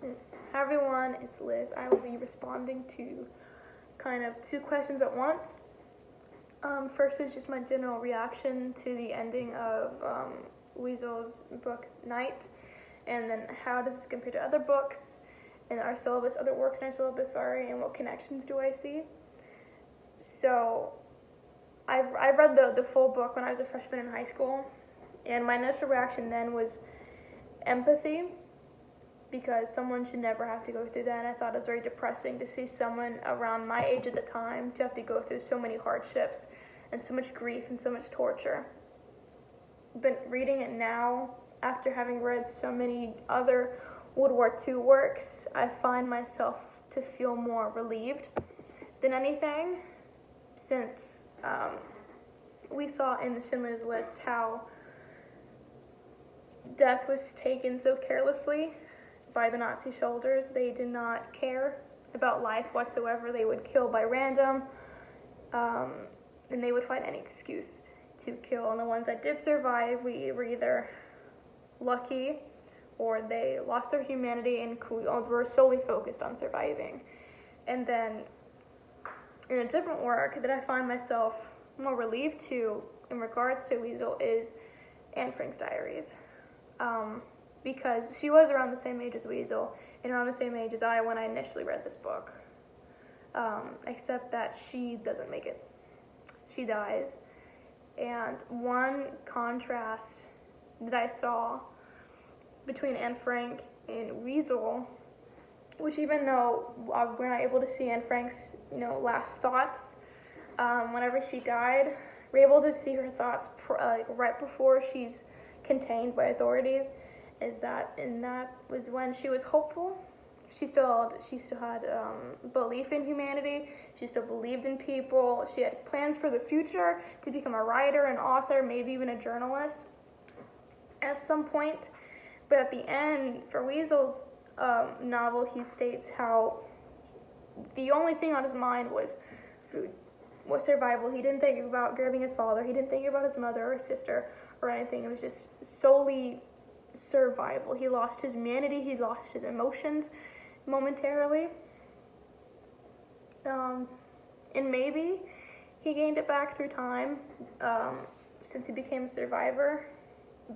Hi everyone, it's Liz. I will be responding to kind of two questions at once. First is just my general reaction to the ending of Wiesel's book Night, and then how does this compare to other books in our syllabus, other works in our syllabus, and what connections do I see? So, I've read the full book when I was a freshman in high school, and my initial reaction then was empathy, because someone should never have to go through that, and I thought it was very depressing to see someone around my age at the time to have to go through so many hardships and so much grief and so much torture. But reading it now, after having read so many other World War II works, I find myself to feel more relieved than anything, since we saw in the Schindler's List how death was taken so carelessly by the Nazi soldiers. They did not care about life whatsoever. They would kill by random, and they would find any excuse to kill. And the ones that did survive, we were either lucky or they lost their humanity and were solely focused on surviving. And then in a different work that I find myself more relieved to in regards to Wiesel is Anne Frank's diaries. Because she was around the same age as Wiesel and around the same age as I when I initially read this book, except that she doesn't make it. She dies. And one contrast that I saw between Anne Frank and Wiesel, which even though we're not able to see Anne Frank's last thoughts, whenever she died, we're able to see her thoughts right before she's contained by authorities. And that was when she was hopeful. She still had belief in humanity. She still believed in people. She had plans for the future to become a writer, an author, maybe even a journalist at some point. But at the end, for Wiesel's novel, he states how the only thing on his mind was food, was survival. He didn't think about grabbing his father. He didn't think about his mother or his sister or anything. It was just solely survival. He lost his humanity, he lost his emotions momentarily, and maybe he gained it back through time, since he became a survivor.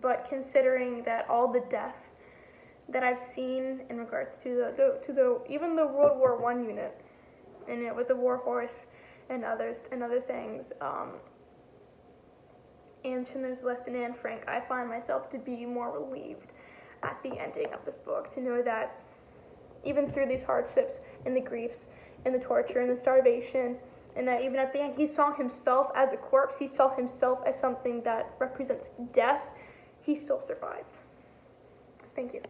But considering that all the death that I've seen in regards to the even the World War I unit, and with the war horse and other things, and Schindler's List and Anne Frank, I find myself to be more relieved at the ending of this book, to know that even through these hardships and the griefs and the torture and the starvation, and that even at the end he saw himself as a corpse, he saw himself as something that represents death, he still survived. Thank you.